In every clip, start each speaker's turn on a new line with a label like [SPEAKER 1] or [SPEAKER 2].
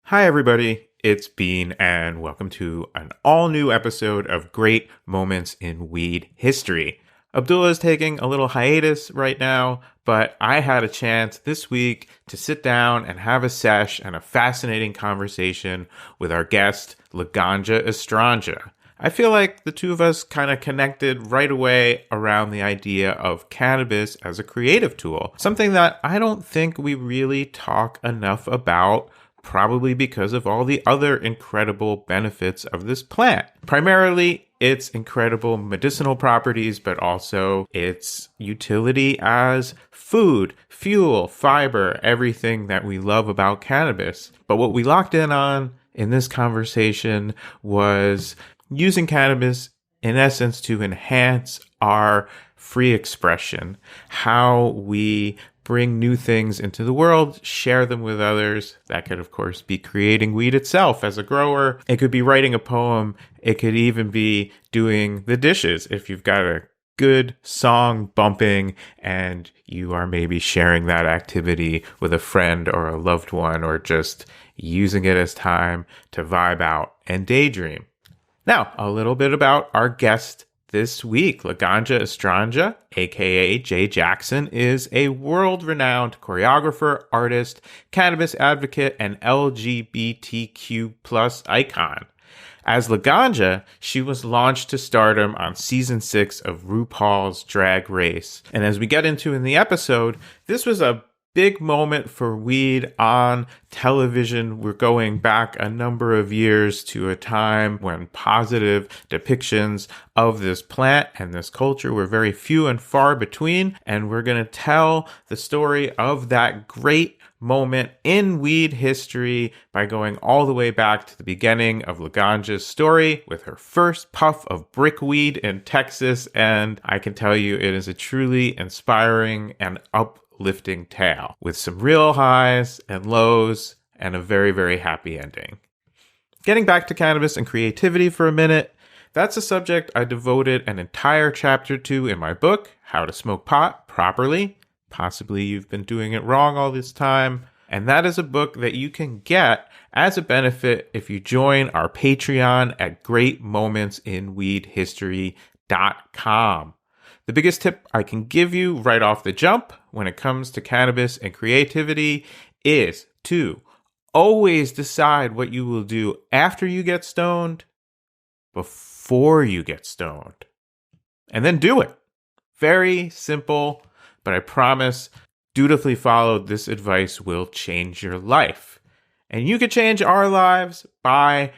[SPEAKER 1] Hi, everybody. It's Bean, and welcome to an all-new episode of Great Moments in Weed History. Abdullah is taking a little hiatus right now, but I had a chance this week to sit down and have a sesh and a fascinating conversation with our guest, Laganja Estranja. I feel like the two of us kind of connected right away around the idea of cannabis as a creative tool, something that I don't think we really talk enough about, probably because of all the other incredible benefits of this plant. Primarily, its incredible medicinal properties, but also its utility as food, fuel, fiber, everything that we love about cannabis. But what we locked in on in this conversation was using cannabis, in essence, to enhance our free expression, how we bring new things into the world, share them with others. That could, of course, be creating weed itself as a grower. It could be writing a poem. It could even be doing the dishes if you've got a good song bumping and you are maybe sharing that activity with a friend or a loved one, or just using it as time to vibe out and daydream. Now, a little bit about our guest this week. Laganja Estranja, aka Jay Jackson, is a world-renowned choreographer, artist, cannabis advocate, and LGBTQ plus icon. As Laganja, she was launched to stardom on season 6 of RuPaul's Drag Race. And as we get into in the episode, this was a big moment for weed on television. We're going back a number of years to a time when positive depictions of this plant and this culture were very few and far between. And we're going to tell the story of that great moment in weed history by going all the way back to the beginning of Laganja's story with her first puff of brickweed in Texas. And I can tell you it is a truly inspiring and uplifting tale with some real highs and lows and a very, very happy ending. Getting back to cannabis and creativity for a minute, that's a subject I devoted an entire chapter to in my book, How to Smoke Pot Properly. Possibly you've been doing it wrong all this time. And that is a book that you can get as a benefit if you join our Patreon at greatmomentsinweedhistory.com. The biggest tip I can give you right off the jump when it comes to cannabis and creativity is to always decide what you will do after you get stoned, before you get stoned, and then do it. Very simple, but I promise, dutifully followed, this advice will change your life. And you can change our lives by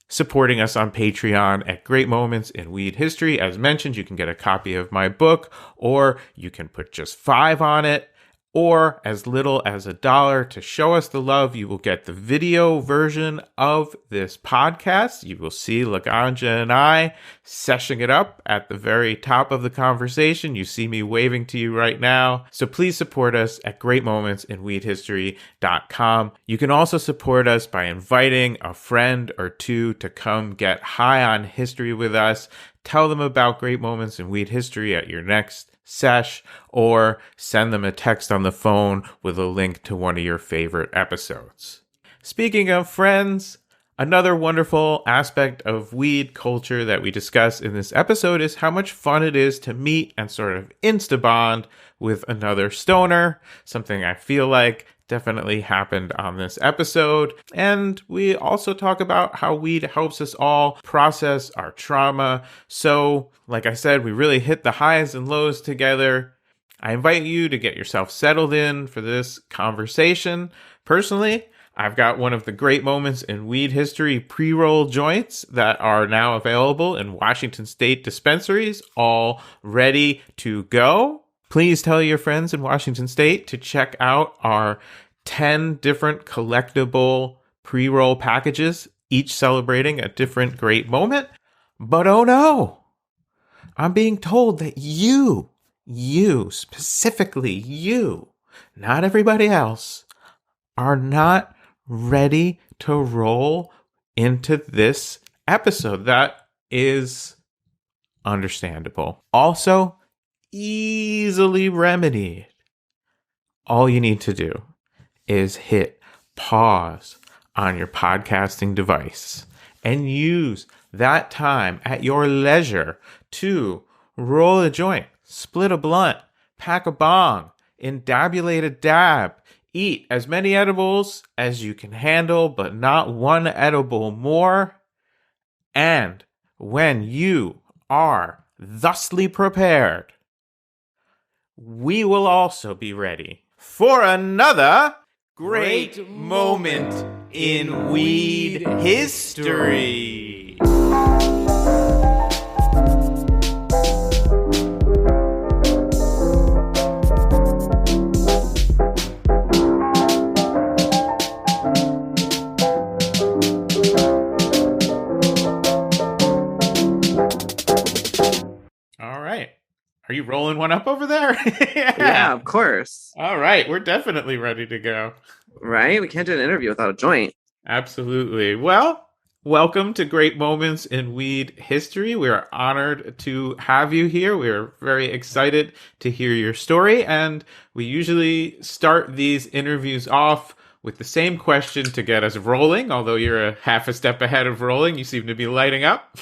[SPEAKER 1] supporting us on Patreon at Great Moments in Weed History. As mentioned, you can get a copy of my book, or you can put just $5 on it, or as little as $1 to show us the love. You will get the video version of this podcast. You will see Laganja and I seshing it up at the very top of the conversation. You see me waving to you right now. So please support us at greatmomentsinweedhistory.com. You can also support us by inviting a friend or two to come get high on history with us. Tell them about Great Moments in Weed History at your next sesh, or send them a text on the phone with a link to one of your favorite episodes. Speaking of friends, another wonderful aspect of weed culture that we discuss in this episode is how much fun it is to meet and sort of insta-bond with another stoner, something I feel like definitely happened on this episode. And we also talk about how weed helps us all process our trauma. So, like I said, we really hit the highs and lows together. I invite you to get yourself settled in for this conversation. Personally, I've got one of the Great Moments in Weed History pre-roll joints that are now available in Washington State dispensaries, all ready to go. Please tell your friends in Washington State to check out our 10 different collectible pre-roll packages, each celebrating a different great moment. But oh no, I'm being told that you, specifically you, not everybody else, are not ready to roll into this episode. That is understandable. Also, easily remedied. All you need to do is hit pause on your podcasting device and use that time at your leisure to roll a joint, split a blunt, pack a bong, indabulate a dab, eat as many edibles as you can handle, but not one edible more. And when you are thusly prepared, we will also be ready for another great moment in weed history. All right. Are you rolling one up over there?
[SPEAKER 2] Yeah, of course.
[SPEAKER 1] All right. We're definitely ready to go.
[SPEAKER 2] Right? We can't do an interview without a joint.
[SPEAKER 1] Absolutely. Well, welcome to Great Moments in Weed History. We are honored to have you here. We are very excited to hear your story. And we usually start these interviews off with the same question to get us rolling. Although you're a half a step ahead of rolling, you seem to be lighting up.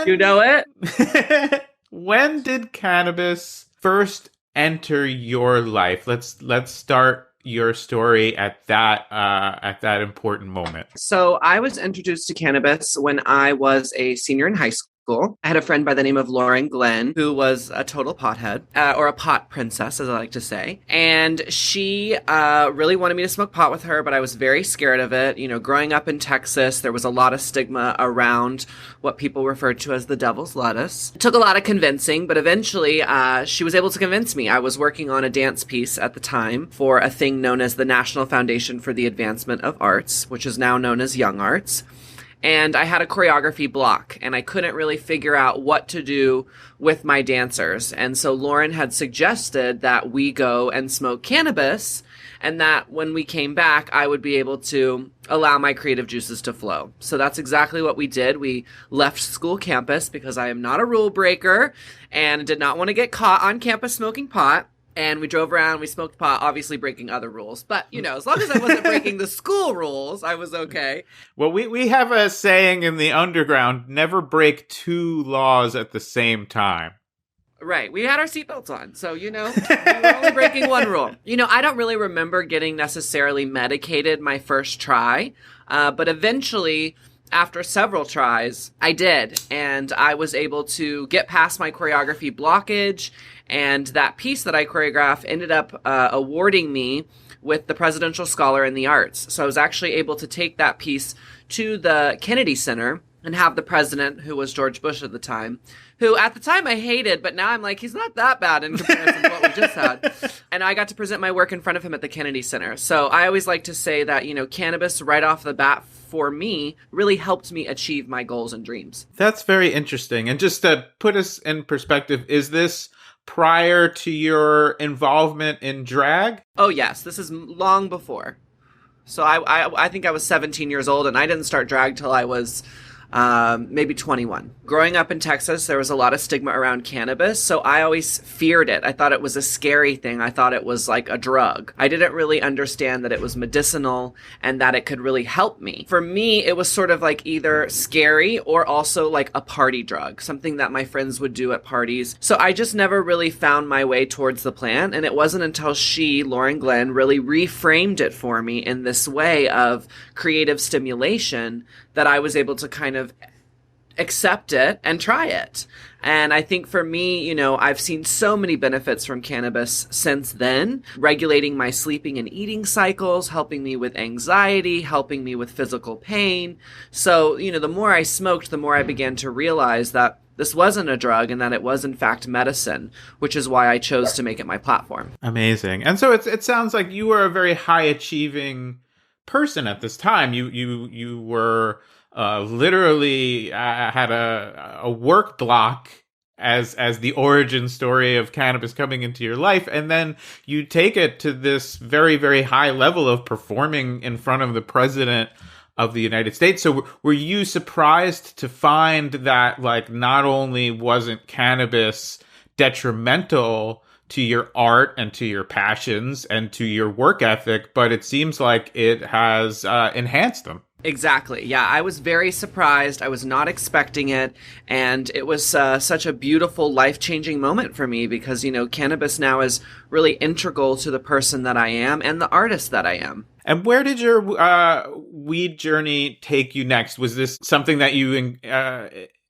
[SPEAKER 2] You know it?
[SPEAKER 1] When did cannabis first enter your life? Let's start your story at that important moment.
[SPEAKER 2] So I was introduced to cannabis when I was a senior in high school. I had a friend by the name of Lauren Glenn, who was a total pothead, or a pot princess, as I like to say. And she really wanted me to smoke pot with her, but I was very scared of it. You know, growing up in Texas, there was a lot of stigma around what people referred to as the devil's lettuce. It took a lot of convincing, but eventually she was able to convince me. I was working on a dance piece at the time for a thing known as the National Foundation for the Advancement of Arts, which is now known as Young Arts. And I had a choreography block, and I couldn't really figure out what to do with my dancers. And so Lauren had suggested that we go and smoke cannabis, and that when we came back, I would be able to allow my creative juices to flow. So that's exactly what we did. We left school campus because I am not a rule breaker and did not want to get caught on campus smoking pot. And we drove around, we smoked pot, obviously breaking other rules. But, you know, as long as I wasn't breaking the school rules, I was okay.
[SPEAKER 1] Well, we have a saying in the underground, never break two laws at the same time.
[SPEAKER 2] Right. We had our seatbelts on. So, you know, we were only breaking one rule. You know, I don't really remember getting necessarily medicated my first try. But eventually, after several tries, I did. And I was able to get past my choreography blockage. And that piece that I choreographed ended up awarding me with the Presidential Scholar in the Arts. So I was actually able to take that piece to the Kennedy Center and have the president, who was George Bush at the time, who at the time I hated, but now I'm like, he's not that bad in comparison to what we just had. And I got to present my work in front of him at the Kennedy Center. So I always like to say that, you know, cannabis right off the bat for me really helped me achieve my goals and dreams.
[SPEAKER 1] That's very interesting. And just to put us in perspective, is this prior to your involvement in drag?
[SPEAKER 2] Oh, yes. This is long before. So I think I was 17 years old, and I didn't start drag till I was maybe 21. Growing up in Texas, there was a lot of stigma around cannabis, so I always feared it. I thought it was a scary thing. I thought it was like a drug. I didn't really understand that it was medicinal and that it could really help me. For me, it was sort of like either scary or also like a party drug, something that my friends would do at parties. So I just never really found my way towards the plant, and it wasn't until Lauren Glenn, really reframed it for me in this way of creative stimulation that I was able to kind of accept it and try it. And I think for me, you know, I've seen so many benefits from cannabis since then, regulating my sleeping and eating cycles, helping me with anxiety, helping me with physical pain. So, you know, the more I smoked, the more I began to realize that this wasn't a drug and that it was in fact medicine, which is why I chose to make it my platform.
[SPEAKER 1] Amazing. And so it sounds like you were a very high achieving person at this time. You were literally had a work block as the origin story of cannabis coming into your life, and then you take it to this very, very high level of performing in front of the president of the United States. So were you surprised to find that, like, not only wasn't cannabis detrimental to your art and to your passions and to your work ethic, but it seems like it has enhanced them?
[SPEAKER 2] Exactly. Yeah, I was very surprised. I was not expecting it. And it was such a beautiful, life changing moment for me because, cannabis now is really integral to the person that I am and the artist that I am.
[SPEAKER 1] And where did your weed journey take you next? Was this something that you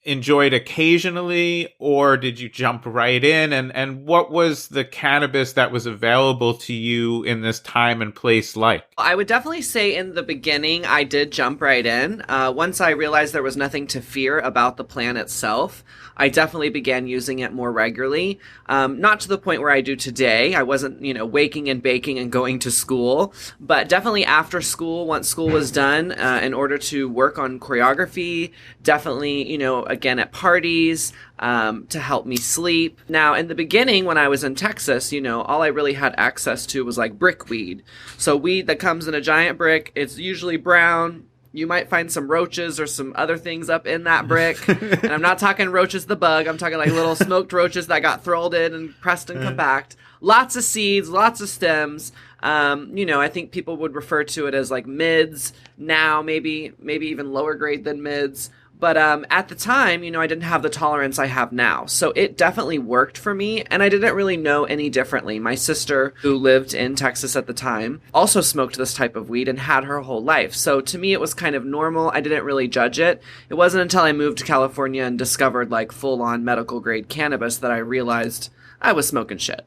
[SPEAKER 1] enjoyed occasionally, or did you jump right in? And what was the cannabis that was available to you in this time and place like?
[SPEAKER 2] I would definitely say in the beginning, I did jump right in. Once I realized there was nothing to fear about the plant itself, I definitely began using it more regularly. Not to the point where I do today. I wasn't, waking and baking and going to school, but definitely after school, once school was done, in order to work on choreography, definitely, again at parties, to help me sleep. Now, in the beginning, when I was in Texas, all I really had access to was like brick weed. So weed that comes in a giant brick, it's usually brown. You might find some roaches or some other things up in that brick. And I'm not talking roaches the bug. I'm talking like little smoked roaches that got throttled and pressed and compact. Lots of seeds, lots of stems. I think people would refer to it as like mids now, maybe even lower grade than mids. But at the time, I didn't have the tolerance I have now. So it definitely worked for me, and I didn't really know any differently. My sister, who lived in Texas at the time, also smoked this type of weed and had her whole life. So to me, it was kind of normal. I didn't really judge it. It wasn't until I moved to California and discovered like full-on medical-grade cannabis that I realized I was smoking shit.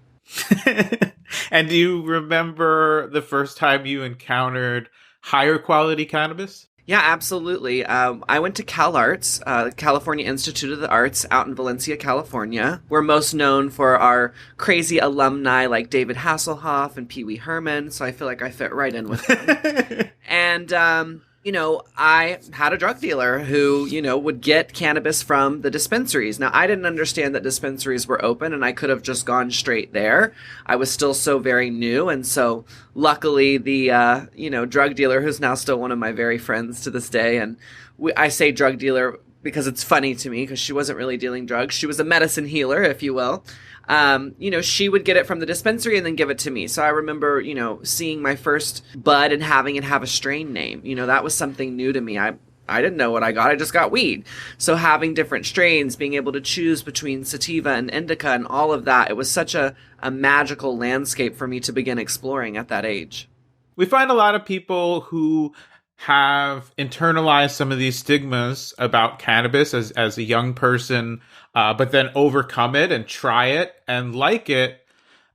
[SPEAKER 1] And do you remember the first time you encountered higher quality cannabis?
[SPEAKER 2] Yeah, absolutely. I went to CalArts, California Institute of the Arts, out in Valencia, California. We're most known for our crazy alumni like David Hasselhoff and Pee Wee Herman, so I feel like I fit right in with them. And, I had a drug dealer who, would get cannabis from the dispensaries. Now, I didn't understand that dispensaries were open and I could have just gone straight there. I was still so very new. And so luckily the, drug dealer, who's now still one of my very friends to this day. And I say drug dealer because it's funny to me because she wasn't really dealing drugs. She was a medicine healer, if you will. She would get it from the dispensary and then give it to me. So I remember, seeing my first bud and having it have a strain name. That was something new to me. I didn't know what I got. I just got weed. So having different strains, being able to choose between sativa and indica and all of that, it was such a magical landscape for me to begin exploring at that age.
[SPEAKER 1] We find a lot of people who have internalized some of these stigmas about cannabis as a young person, but then overcome it and try it and like it.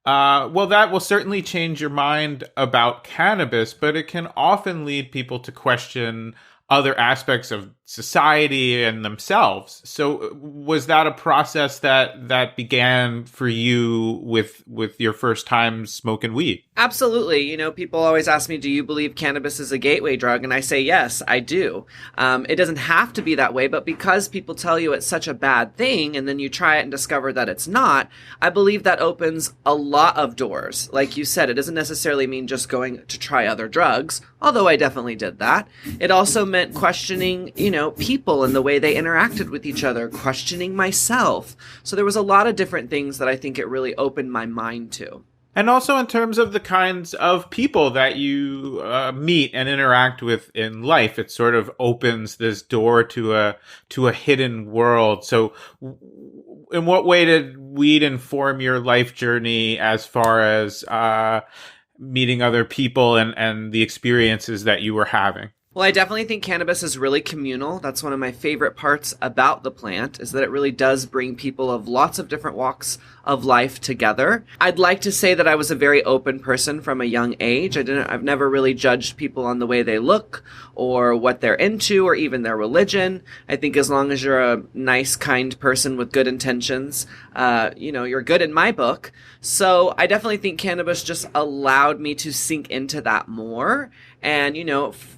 [SPEAKER 1] Well, that will certainly change your mind about cannabis, but it can often lead people to question other aspects of society and themselves. So was that a process that began for you with your first time smoking weed?
[SPEAKER 2] Absolutely. People always ask me, do you believe cannabis is a gateway drug? And I say, yes, I do. It doesn't have to be that way, but because people tell you it's such a bad thing and then you try it and discover that it's not, I believe that opens a lot of doors. Like you said, it doesn't necessarily mean just going to try other drugs, although I definitely did that. It also meant questioning, people and the way they interacted with each other, questioning myself. So there was a lot of different things that I think it really opened my mind to.
[SPEAKER 1] And also in terms of the kinds of people that you meet and interact with in life, it sort of opens this door to a hidden world. So in what way did weed inform your life journey as far as meeting other people and the experiences that you were having?
[SPEAKER 2] Well, I definitely think cannabis is really communal. That's one of my favorite parts about the plant, is that it really does bring people of lots of different walks of life together. I'd like to say that I was a very open person from a young age. I've never really judged people on the way they look or what they're into or even their religion. I think as long as you're a nice, kind person with good intentions, you're good in my book. So I definitely think cannabis just allowed me to sink into that more. And,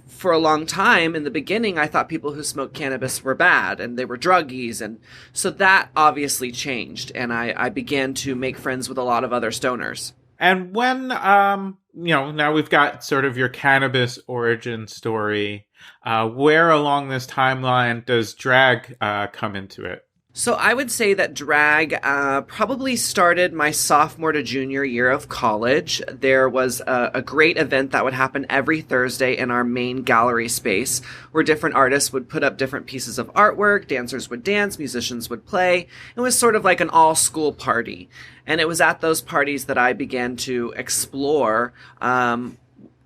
[SPEAKER 2] for a long time in the beginning, I thought people who smoked cannabis were bad and they were druggies. And so that obviously changed. And I began to make friends with a lot of other stoners.
[SPEAKER 1] And when, now we've got sort of your cannabis origin story, where along this timeline does drag come into it?
[SPEAKER 2] So I would say that drag probably started my sophomore to junior year of college. There was a great event that would happen every Thursday in our main gallery space where different artists would put up different pieces of artwork, dancers would dance, musicians would play. It was sort of like an all-school party. And it was at those parties that I began to explore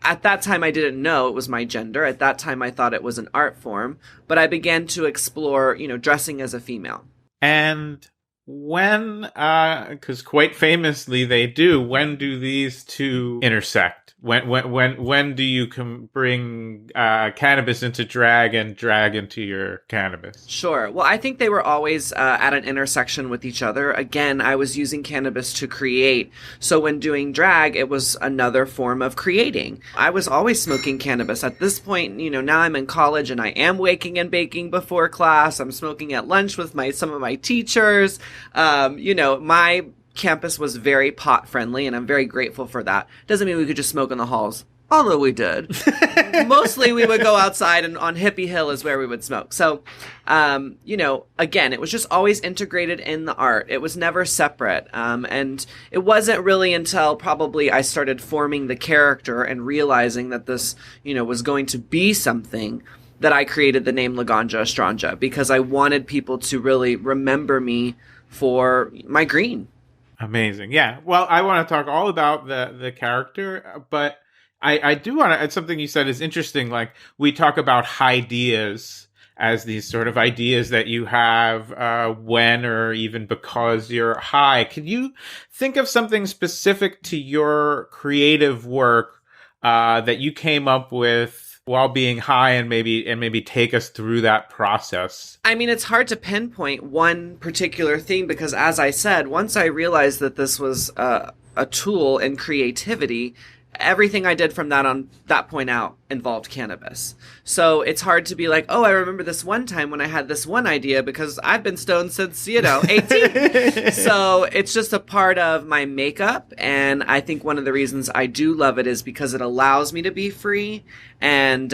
[SPEAKER 2] at that time, I didn't know it was my gender. At that time, I thought it was an art form. But I began to explore, dressing as a female.
[SPEAKER 1] And when, because quite famously they do, when do these two intersect? When do you bring cannabis into drag and drag into your cannabis?
[SPEAKER 2] Sure. Well, I think they were always at an intersection with each other. Again, I was using cannabis to create. So when doing drag, it was another form of creating. I was always smoking cannabis. At this point, now I'm in college and I am waking and baking before class. I'm smoking at lunch with some of my teachers. My campus was very pot friendly, and I'm very grateful for that. Doesn't mean we could just smoke in the halls, although we did. Mostly we would go outside, and on Hippie Hill is where we would smoke. So, again, it was just always integrated in the art. It was never separate. And it wasn't really until probably I started forming the character and realizing that this, was going to be something that I created the name Laganja Estranja, because I wanted people to really remember me for my green.
[SPEAKER 1] Amazing. Yeah. Well, I want to talk all about the character, but I do want to, something you said is interesting. Like, we talk about ideas as these sort of ideas that you have when or even because you're high. Can you think of something specific to your creative work that you came up with while being high, and maybe take us through that process?
[SPEAKER 2] I mean, it's hard to pinpoint one particular thing because, as I said, once I realized that this was a tool in creativity, everything I did from that point out involved cannabis. So it's hard to be like, oh, I remember this one time when I had this one idea, because I've been stoned since, 18. So it's just a part of my makeup. And I think one of the reasons I do love it is because it allows me to be free. And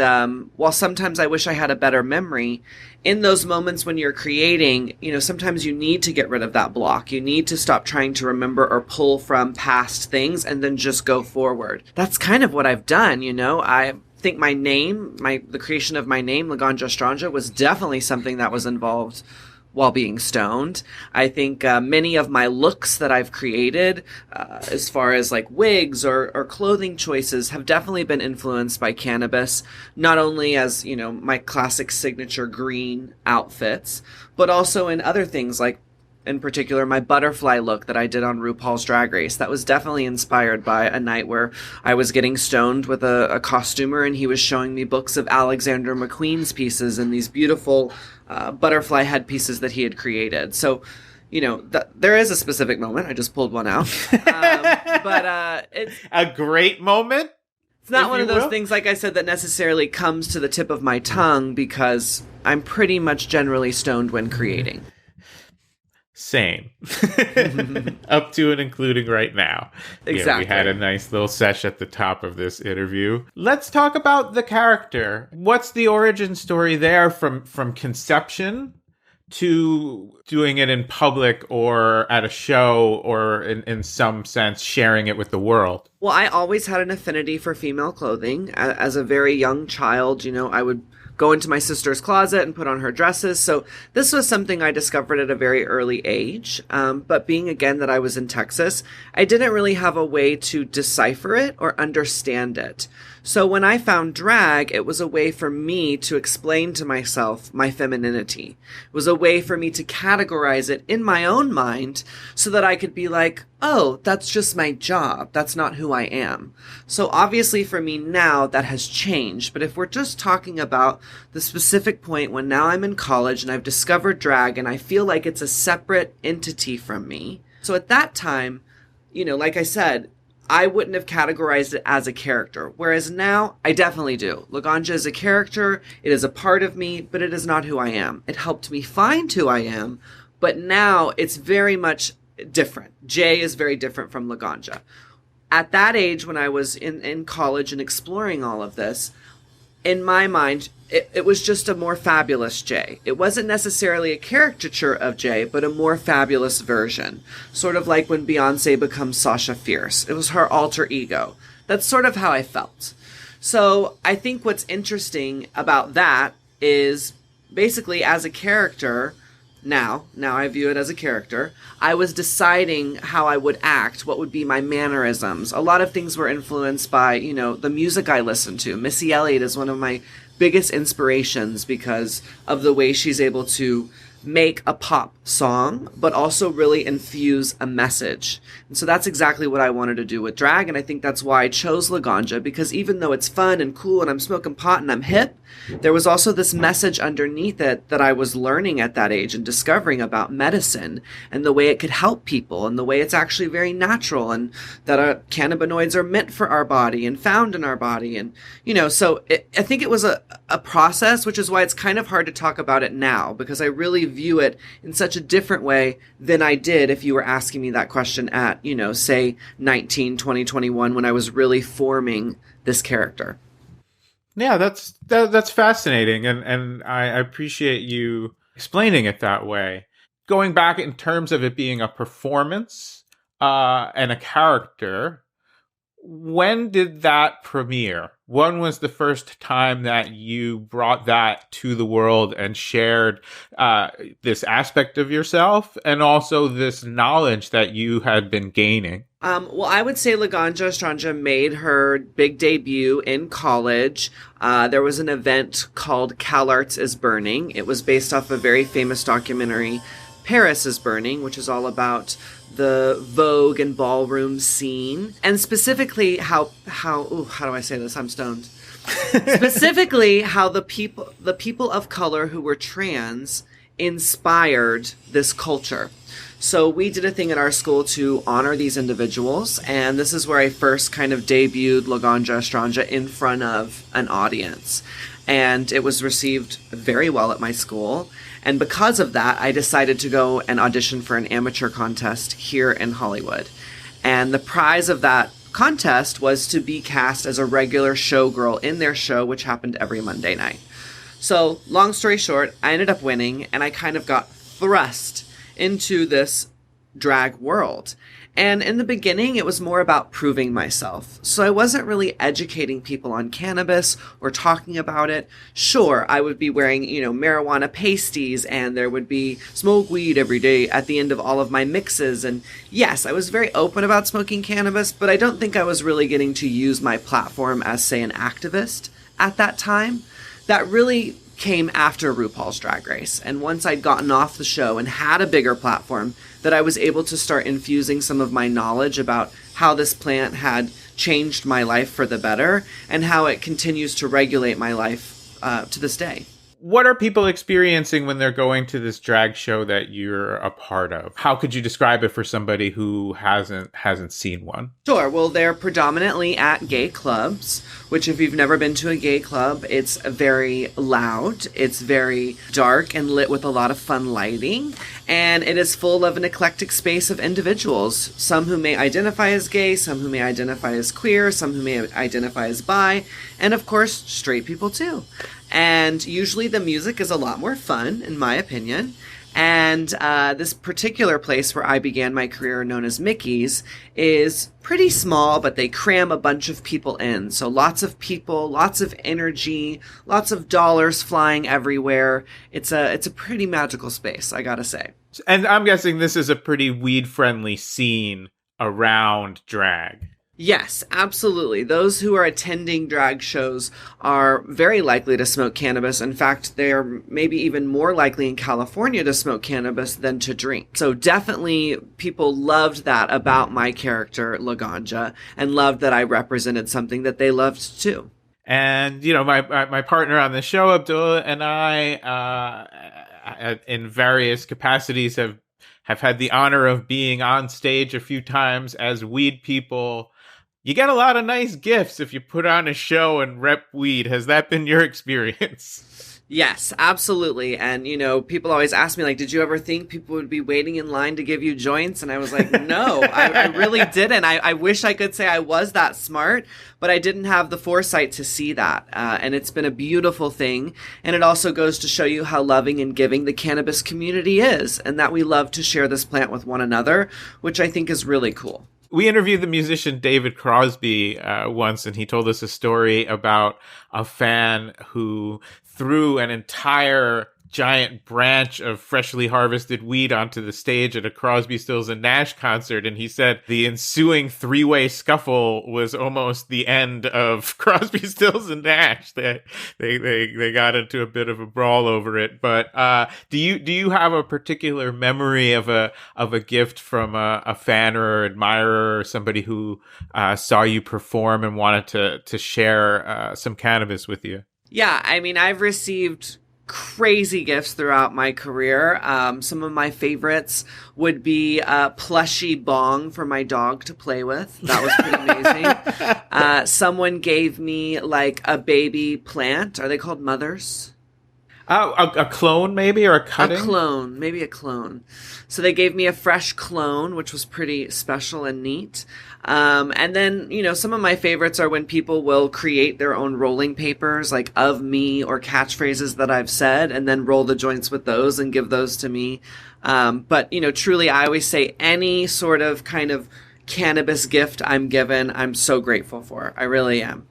[SPEAKER 2] while sometimes I wish I had a better memory, in those moments when you're creating, sometimes you need to get rid of that block. You need to stop trying to remember or pull from past things and then just go forward. That's kind of what I've done, I think my name, the creation of my name, Laganja Estranja, was definitely something that was involved while being stoned. I think many of my looks that I've created, as far as like wigs or clothing choices, have definitely been influenced by cannabis, not only as, my classic signature green outfits, but also in other things, like in particular my butterfly look that I did on RuPaul's Drag Race. That was definitely inspired by a night where I was getting stoned with a costumer, and he was showing me books of Alexander McQueen's pieces and these beautiful butterfly headpieces that he had created. So, there is a specific moment. I just pulled one out. But it's
[SPEAKER 1] a great moment.
[SPEAKER 2] It's not one of those things, like I said, that necessarily comes to the tip of my tongue, because I'm pretty much generally stoned when creating.
[SPEAKER 1] Same. Up to and including right now.
[SPEAKER 2] Exactly.
[SPEAKER 1] Yeah, we had a nice little sesh at the top of this interview. Let's talk about the character. What's the origin story there from conception to doing it in public or at a show, or in some sense sharing it with the world?
[SPEAKER 2] Well, I always had an affinity for female clothing. As a very young child, I would go into my sister's closet and put on her dresses. So this was something I discovered at a very early age. But being, again, that I was in Texas, I didn't really have a way to decipher it or understand it. So when I found drag, it was a way for me to explain to myself my femininity. It was a way for me to categorize it in my own mind so that I could be like, oh, that's just my job. That's not who I am. So obviously for me now that has changed. But if we're just talking about the specific point when now I'm in college and I've discovered drag and I feel like it's a separate entity from me. So at that time, like I said, I wouldn't have categorized it as a character, whereas now I definitely do. Laganja is a character, it is a part of me, but it is not who I am. It helped me find who I am, but now it's very much different. Jay is very different from Laganja. At that age, when I was in college and exploring all of this, in my mind, it was just a more fabulous Jay. It wasn't necessarily a caricature of Jay, but a more fabulous version. Sort of like when Beyonce becomes Sasha Fierce. It was her alter ego. That's sort of how I felt. So I think what's interesting about that is basically as a character, now I view it as a character, I was deciding how I would act, what would be my mannerisms. A lot of things were influenced by, the music I listened to. Missy Elliott is one of my biggest inspirations because of the way she's able to make a pop song, but also really infuse a message. And so that's exactly what I wanted to do with drag. And I think that's why I chose Laganja, because even though it's fun and cool and I'm smoking pot and I'm hip, there was also this message underneath it that I was learning at that age and discovering about medicine and the way it could help people and the way it's actually very natural and that cannabinoids are meant for our body and found in our body. And, I think it was a process, which is why it's kind of hard to talk about it now, because I really view it in such a different way than I did if you were asking me that question at, say 19, 20, 21, when I was really forming this character.
[SPEAKER 1] Yeah, that's fascinating, and I appreciate you explaining it that way. Going back in terms of it being a performance and a character, when did that premiere? When was the first time that you brought that to the world and shared this aspect of yourself and also this knowledge that you had been gaining?
[SPEAKER 2] Well, I would say Laganja Estranja made her big debut in college. There was an event called CalArts is Burning. It was based off a very famous documentary, Paris is Burning, which is all about the Vogue and ballroom scene, and specifically how do I say this? I'm stoned. Specifically, how the people of color who were trans inspired this culture. So we did a thing at our school to honor these individuals, and this is where I first kind of debuted Laganja Estranja in front of an audience. And it was received very well at my school. And because of that, I decided to go and audition for an amateur contest here in Hollywood. And the prize of that contest was to be cast as a regular showgirl in their show, which happened every Monday night. So, long story short, I ended up winning, and I kind of got thrust into this drag world. And in the beginning, it was more about proving myself. So I wasn't really educating people on cannabis or talking about it. Sure, I would be wearing, marijuana pasties, and there would be smoke weed every day at the end of all of my mixes. And yes, I was very open about smoking cannabis, but I don't think I was really getting to use my platform as, say, an activist at that time. That really came after RuPaul's Drag Race. And once I'd gotten off the show and had a bigger platform, that I was able to start infusing some of my knowledge about how this plant had changed my life for the better and how it continues to regulate my life to this day.
[SPEAKER 1] What are people experiencing when they're going to this drag show that you're a part of? How could you describe it for somebody who hasn't seen one?
[SPEAKER 2] Sure. Well, they're predominantly at gay clubs, which if you've never been to a gay club, it's very loud. It's very dark and lit with a lot of fun lighting. And it is full of an eclectic space of individuals, some who may identify as gay, some who may identify as queer, some who may identify as bi, and of course, straight people too. And usually the music is a lot more fun, in my opinion. And this particular place where I began my career, known as Mickey's, is pretty small, but they cram a bunch of people in. So lots of people, lots of energy, lots of dollars flying everywhere. It's a pretty magical space, I gotta say.
[SPEAKER 1] And I'm guessing this is a pretty weed-friendly scene around drag.
[SPEAKER 2] Yes, absolutely. Those who are attending drag shows are very likely to smoke cannabis. In fact, they are maybe even more likely in California to smoke cannabis than to drink. So definitely people loved that about my character, Laganja, and loved that I represented something that they loved too.
[SPEAKER 1] And, my partner on the show, Abdullah, and I, in various capacities, have had the honor of being on stage a few times as weed people. You get a lot of nice gifts if you put on a show and rep weed. Has that been your experience?
[SPEAKER 2] Yes, absolutely. And, people always ask me, like, did you ever think people would be waiting in line to give you joints? And I was like, no, I really didn't. I wish I could say I was that smart, but I didn't have the foresight to see that. And it's been a beautiful thing. And it also goes to show you how loving and giving the cannabis community is, and that we love to share this plant with one another, which I think is really cool.
[SPEAKER 1] We interviewed the musician David Crosby once, and he told us a story about a fan who threw an entire giant branch of freshly harvested weed onto the stage at a Crosby, Stills and Nash concert, and he said the ensuing three-way scuffle was almost the end of Crosby, Stills and Nash. They got into a bit of a brawl over it. But do you have a particular memory of a gift from a fan or admirer or somebody who saw you perform and wanted to share some cannabis with you?
[SPEAKER 2] Yeah, I mean, I've received crazy gifts throughout my career. Some of my favorites would be a plushy bong for my dog to play with. That was pretty amazing. Someone gave me like a baby plant. Are they called mothers?
[SPEAKER 1] A clone maybe, or a cutting?
[SPEAKER 2] A clone, maybe a clone. So they gave me a fresh clone, which was pretty special and neat. And then, some of my favorites are when people will create their own rolling papers, like of me or catchphrases that I've said, and then roll the joints with those and give those to me. But, truly, I always say any sort of kind of cannabis gift I'm given, I'm so grateful for. I really am.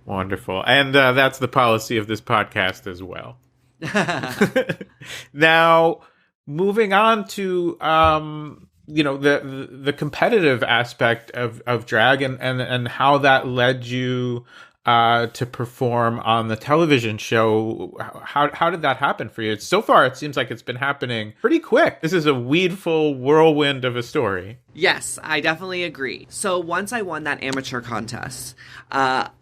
[SPEAKER 1] Wonderful. And that's the policy of this podcast as well. Now, moving on to the competitive aspect of drag and how that led you to perform on the television show. How did that happen for you? So far, it seems like it's been happening pretty quick. This is a weedful whirlwind of a story.
[SPEAKER 2] Yes, I definitely agree. So once I won that amateur contest,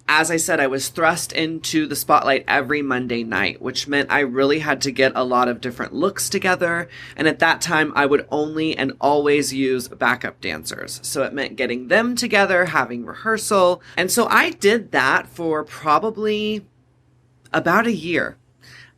[SPEAKER 2] as I said, I was thrust into the spotlight every Monday night, which meant I really had to get a lot of different looks together. And at that time, I would only and always use backup dancers. So it meant getting them together, having rehearsal. And so I did that for probably about a year.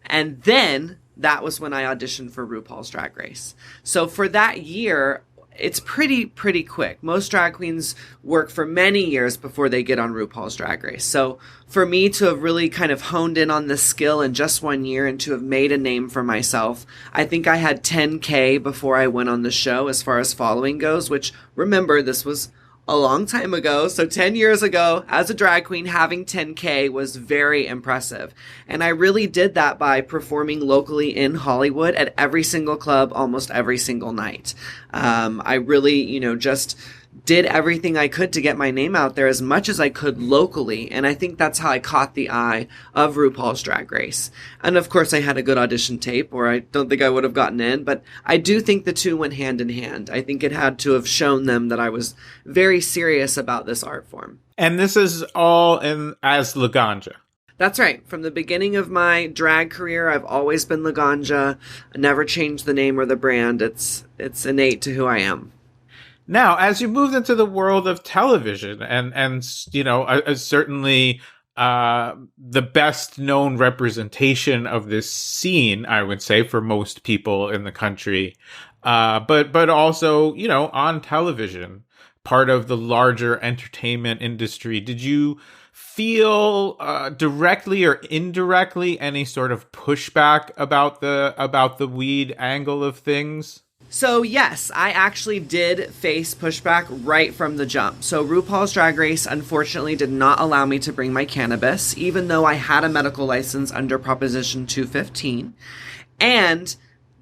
[SPEAKER 2] And then that was when I auditioned for RuPaul's Drag Race. So for that year, it's pretty quick. Most drag queens work for many years before they get on RuPaul's Drag Race. So for me to have really kind of honed in on this skill in just 1 year and to have made a name for myself, I think I had 10K before I went on the show as far as following goes, which, remember, this was a long time ago. So 10 years ago, as a drag queen, having 10K was very impressive. And I really did that by performing locally in Hollywood at every single club, almost every single night. I really, just did everything I could to get my name out there as much as I could locally. And I think that's how I caught the eye of RuPaul's Drag Race. And of course, I had a good audition tape, or I don't think I would have gotten in, but I do think the two went hand in hand. I think it had to have shown them that I was very serious about this art form.
[SPEAKER 1] And this is all as laganja.
[SPEAKER 2] That's right. From the beginning of my drag career, I've always been laganja. I never changed the name or the brand. It's innate to who I am.
[SPEAKER 1] Now, as you moved into the world of television and certainly the best known representation of this scene, I would say, for most people in the country, but also, on television, part of the larger entertainment industry, did you feel directly or indirectly any sort of pushback about the weed angle of things?
[SPEAKER 2] So yes, I actually did face pushback right from the jump. So RuPaul's Drag Race unfortunately did not allow me to bring my cannabis, even though I had a medical license under Proposition 215. And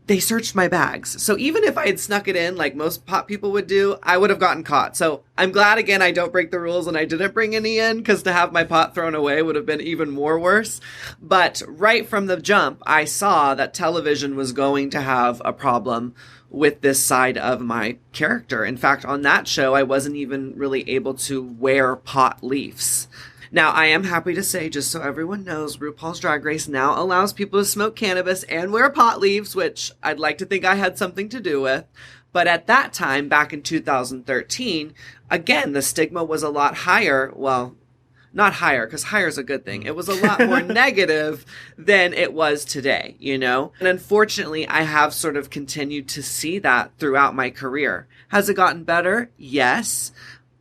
[SPEAKER 2] they searched my bags. So even if I had snuck it in like most pot people would do, I would have gotten caught. So I'm glad, again, I don't break the rules and I didn't bring any in, because to have my pot thrown away would have been even more worse. But right from the jump, I saw that television was going to have a problem with this side of my character. In fact, on that show, I wasn't even really able to wear pot leaves. Now, I am happy to say, just so everyone knows, RuPaul's Drag Race now allows people to smoke cannabis and wear pot leaves, which I'd like to think I had something to do with. But at that time, back in 2013, again, the stigma was a lot higher. Well, not higher, because higher is a good thing. It was a lot more negative than it was today, you know? And unfortunately, I have sort of continued to see that throughout my career. Has it gotten better? Yes.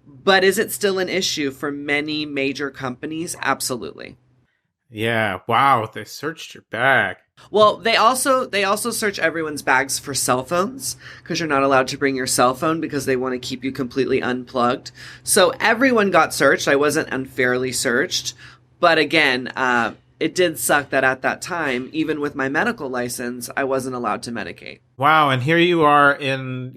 [SPEAKER 2] But is it still an issue for many major companies? Absolutely.
[SPEAKER 1] Yeah. Wow. They searched your bag.
[SPEAKER 2] Well, they also search everyone's bags for cell phones because you're not allowed to bring your cell phone because they want to keep you completely unplugged. So everyone got searched. I wasn't unfairly searched, but again, it did suck that at that time, even with my medical license, I wasn't allowed to medicate.
[SPEAKER 1] Wow. And here you are in,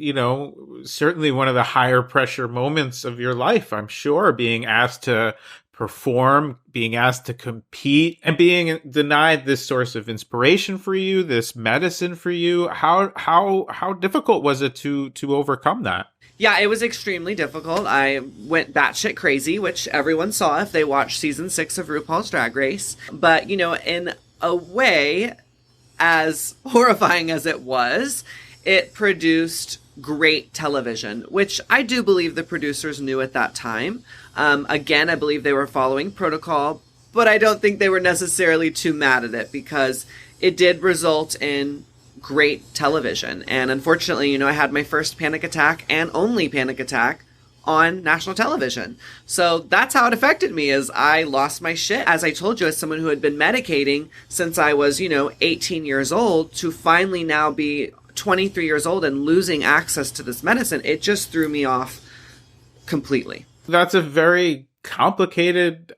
[SPEAKER 1] certainly one of the higher pressure moments of your life, I'm sure, being asked to perform, being asked to compete, and being denied this source of inspiration for you, this medicine for you. How difficult was it to overcome that?
[SPEAKER 2] Yeah, it was extremely difficult. I went batshit crazy, which everyone saw if they watched season 6 of RuPaul's Drag Race. But, in a way, as horrifying as it was, it produced great television, which I do believe the producers knew at that time. Again, I believe they were following protocol, but I don't think they were necessarily too mad at it because it did result in great television. And unfortunately, I had my first panic attack and only panic attack on national television. So that's how it affected me, is I lost my shit. As I told you, as someone who had been medicating since I was, 18 years old, to finally now be 23 years old and losing access to this medicine, it just threw me off completely.
[SPEAKER 1] That's a very complicated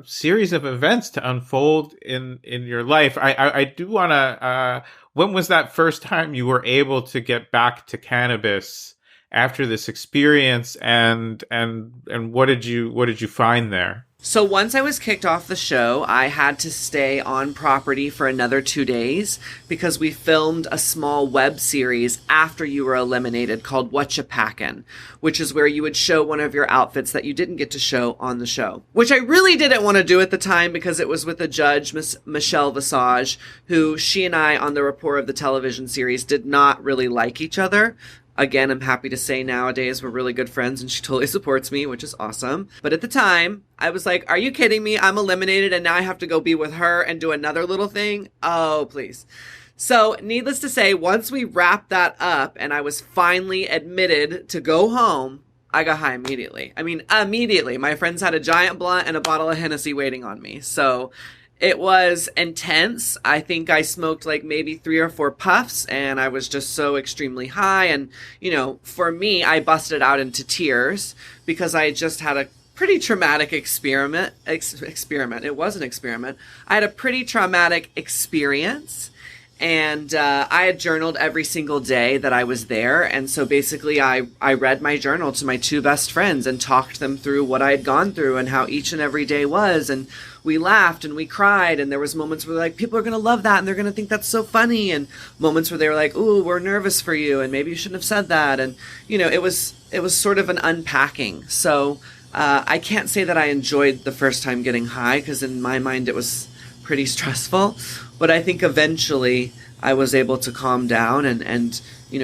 [SPEAKER 1] series of events to unfold in your life. I do want to. When was that first time you were able to get back to cannabis after this experience, and what did you find there?
[SPEAKER 2] So once I was kicked off the show, I had to stay on property for another 2 days because we filmed a small web series after you were eliminated called What Ya Packin', which is where you would show one of your outfits that you didn't get to show on the show, which I really didn't want to do at the time because it was with a judge, Miss Michelle Visage, who she and I on the rapport of the television series did not really like each other. Again, I'm happy to say nowadays we're really good friends and she totally supports me, which is awesome. But at the time, I was like, are you kidding me? I'm eliminated and now I have to go be with her and do another little thing? Oh, please. So needless to say, once we wrapped that up and I was finally admitted to go home, I got high immediately. I mean, immediately. My friends had a giant blunt and a bottle of Hennessy waiting on me. So it was intense. I think I smoked like maybe 3 or 4 puffs and I was just so extremely high. And, for me, I busted out into tears because I just had a pretty traumatic experiment. It was an experiment. I had a pretty traumatic experience. And I had journaled every single day that I was there. And so basically I read my journal to my 2 best friends and talked them through what I had gone through and how each and every day was. And we laughed and we cried. And there was moments where like, people are going to love that and they're going to think that's so funny. And moments where they were like, ooh, we're nervous for you. And maybe you shouldn't have said that. And, it was sort of an unpacking. So I can't say that I enjoyed the first time getting high because in my mind it was pretty stressful. But I think eventually I was able to calm down and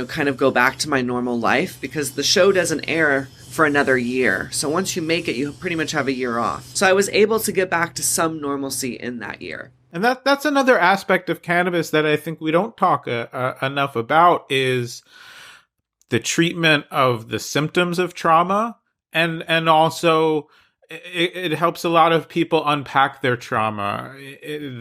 [SPEAKER 2] kind of go back to my normal life because the show doesn't air for another year. So once you make it, you pretty much have a year off. So I was able to get back to some normalcy in that year.
[SPEAKER 1] And that's another aspect of cannabis that I think we don't talk enough about is the treatment of the symptoms of trauma and also it helps a lot of people unpack their trauma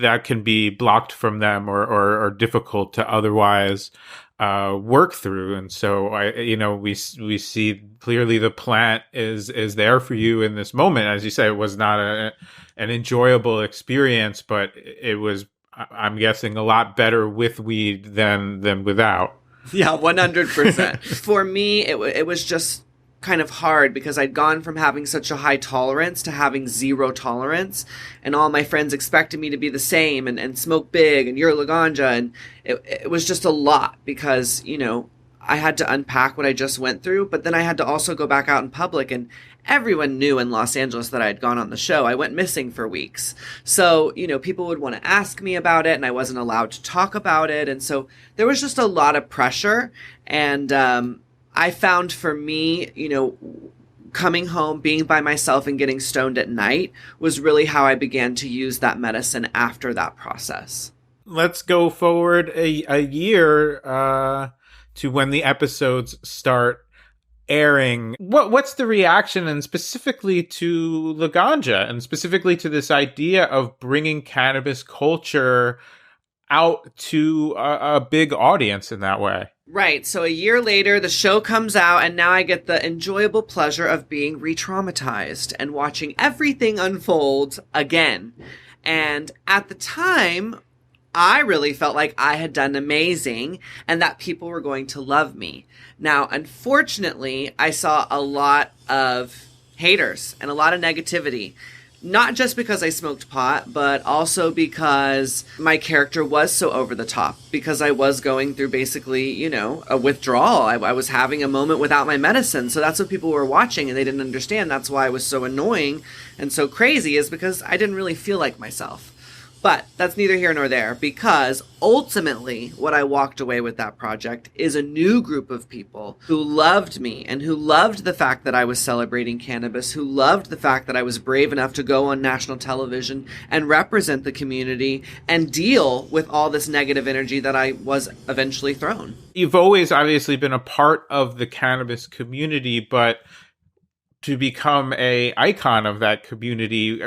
[SPEAKER 1] that can be blocked from them or difficult to otherwise work through. And so we see clearly the plant is there for you in this moment. As you say, it was not an enjoyable experience, but it was, I'm guessing, a lot better with weed than without.
[SPEAKER 2] Yeah, 100%. For me, it was just kind of hard because I'd gone from having such a high tolerance to having 0 tolerance, and all my friends expected me to be the same and smoke big and you're laganja, and it was just a lot because I had to unpack what I just went through, but then I had to also go back out in public, and everyone knew in Los Angeles that I had gone on the show. I went missing for weeks. So, people would want to ask me about it and I wasn't allowed to talk about it. And so there was just a lot of pressure. And I found for me, coming home, being by myself, and getting stoned at night was really how I began to use that medicine after that process.
[SPEAKER 1] Let's go forward a year to when the episodes start airing. What's the reaction, and specifically to laganja, and specifically to this idea of bringing cannabis culture out to a big audience in that way?
[SPEAKER 2] Right. So a year later, the show comes out, and now I get the enjoyable pleasure of being re-traumatized and watching everything unfold again. And at the time, I really felt like I had done amazing and that people were going to love me. Now, unfortunately, I saw a lot of haters and a lot of negativity. Not just because I smoked pot, but also because my character was so over the top. Because I was going through basically, you know, a withdrawal. I was having a moment without my medicine. So that's what people were watching, and they didn't understand. That's why I was so annoying and so crazy, is because I didn't really feel like myself. But that's neither here nor there, because ultimately what I walked away with that project is a new group of people who loved me and who loved the fact that I was celebrating cannabis, who loved the fact that I was brave enough to go on national television and represent the community and deal with all this negative energy that I was eventually thrown.
[SPEAKER 1] You've always obviously been a part of the cannabis community, but to become a icon of that community,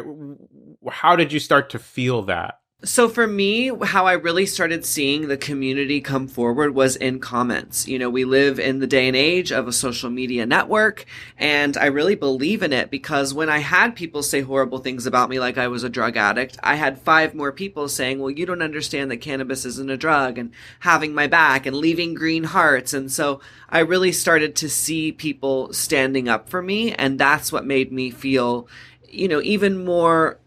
[SPEAKER 1] how did you start to feel that?
[SPEAKER 2] So for me, how I really started seeing the community come forward was in comments. You know, we live in the day and age of a social media network, and I really believe in it, because when I had people say horrible things about me, like I was a drug addict, I had 5 more people saying, well, you don't understand that cannabis isn't a drug, and having my back and leaving green hearts. And so I really started to see people standing up for me, and that's what made me feel, you know, even more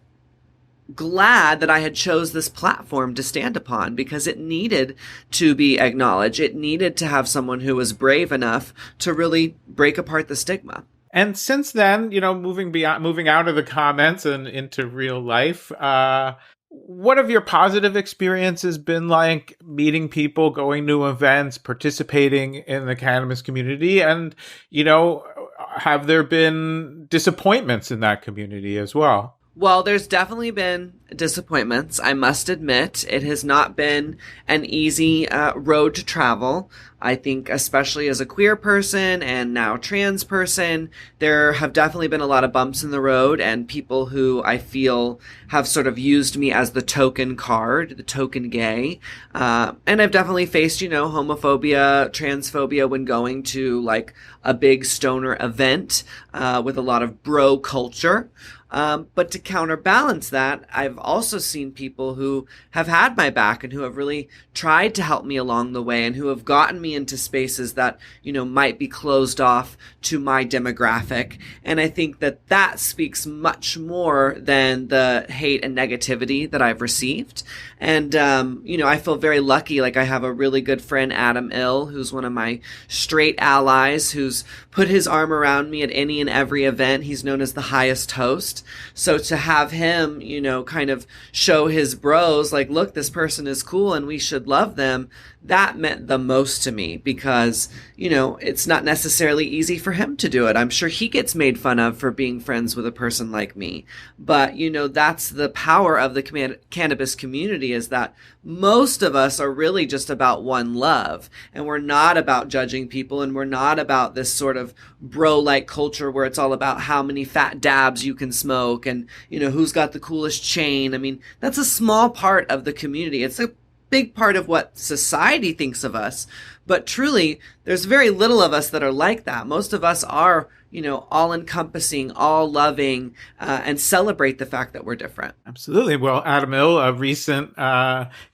[SPEAKER 2] glad that I had chose this platform to stand upon, because it needed to be acknowledged. It needed to have someone who was brave enough to really break apart the stigma.
[SPEAKER 1] And since then, you know, moving out of the comments and into real life, what have your positive experiences been like, meeting people, going to events, participating in the cannabis community? And, you know, have there been disappointments in that community as well?
[SPEAKER 2] Well, there's definitely been disappointments. I must admit, it has not been an easy road to travel. I think especially as a queer person and now trans person, there have definitely been a lot of bumps in the road, and people who I feel have sort of used me as the token card, the token gay. And I've definitely faced, you know, homophobia, transphobia when going to like a big stoner event with a lot of bro culture. But to counterbalance that, I've also seen people who have had my back and who have really tried to help me along the way, and who have gotten me into spaces that, you know, might be closed off to my demographic. And I think that that speaks much more than the hate and negativity that I've received. And, you know, I feel very lucky. Like, I have a really good friend, Adam Ill, who's one of my straight allies, who's put his arm around me at any and every event. He's known as the highest host. So to have him, you know, kind of show his bros, like, look, this person is cool and we should love them, that meant the most to me, because, you know, it's not necessarily easy for him to do it. I'm sure he gets made fun of for being friends with a person like me. But, you know, that's the power of the cannabis community, is that most of us are really just about one love, and we're not about judging people, and we're not about this sort of bro-like culture where it's all about how many fat dabs you can smoke and, you know, who's got the coolest chain. I mean, that's a small part of the community. It's a big part of what society thinks of us, but truly there's very little of us that are like that. Most of us are, you know, all encompassing, all loving, and celebrate the fact that we're different.
[SPEAKER 1] Absolutely. Well, Adam Ill, a recent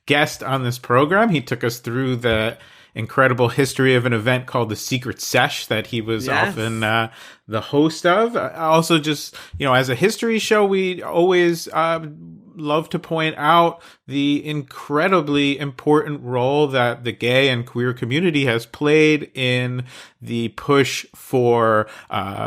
[SPEAKER 1] guest on this program, he took us through the incredible history of an event called the Secret Sesh that he was often the host of. Also, just, you know, as a history show, we always love to point out the incredibly important role that the gay and queer community has played in the push for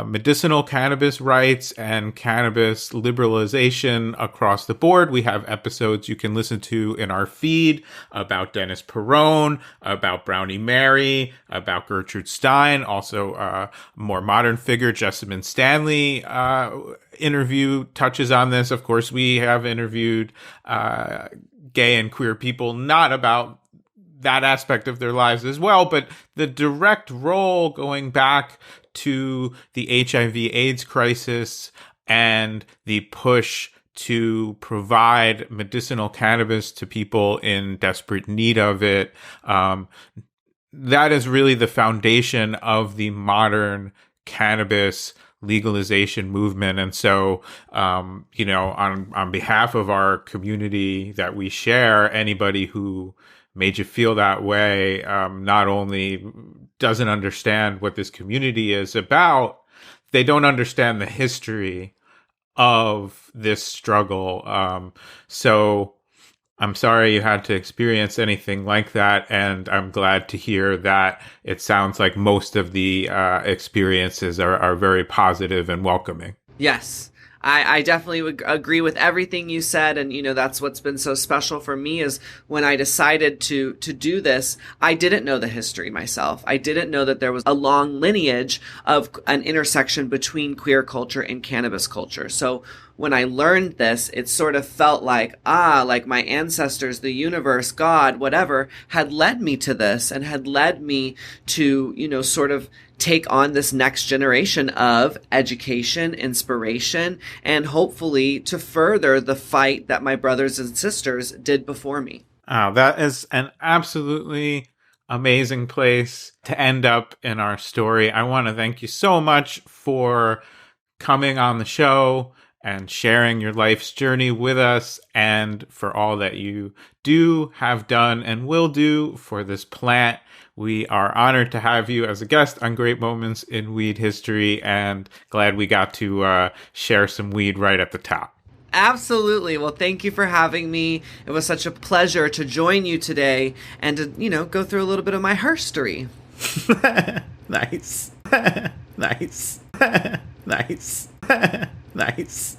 [SPEAKER 1] medicinal cannabis rights and cannabis liberalization across the board. We have episodes you can listen to in our feed about Dennis Perrone, about Brownie Mary, about Gertrude Stein, also a more modern figure, Jessamine Stanley, interview touches on this. Of course, we have interviewed gay and queer people, not about that aspect of their lives as well, but the direct role going back to the HIV/AIDS crisis and the push to provide medicinal cannabis to people in desperate need of it. That is really the foundation of the modern cannabis legalization movement. And so, on behalf of our community that we share, anybody who made you feel that way, not only doesn't understand what this community is about, they don't understand the history of this struggle. So I'm sorry you had to experience anything like that, and I'm glad to hear that it sounds like most of the experiences are very positive and welcoming.
[SPEAKER 2] Yes. I definitely would agree with everything you said. And, that's what's been so special for me is when I decided to do this, I didn't know the history myself. I didn't know that there was a long lineage of an intersection between queer culture and cannabis culture. So when I learned this, it sort of felt like my ancestors, the universe, God, whatever, had led me to this and had led me to, sort of take on this next generation of education, inspiration, and hopefully to further the fight that my brothers and sisters did before me.
[SPEAKER 1] Oh, that is an absolutely amazing place to end up in our story. I want to thank you so much for coming on the show and sharing your life's journey with us, and for all that you do, have done, and will do for this plant. We are honored to have you as a guest on Great Moments in Weed History, and glad we got to share some weed right at the top.
[SPEAKER 2] Absolutely. Well, thank you for having me. It was such a pleasure to join you today and to, go through a little bit of my herstory.
[SPEAKER 1] Nice. Nice. Nice. Nice.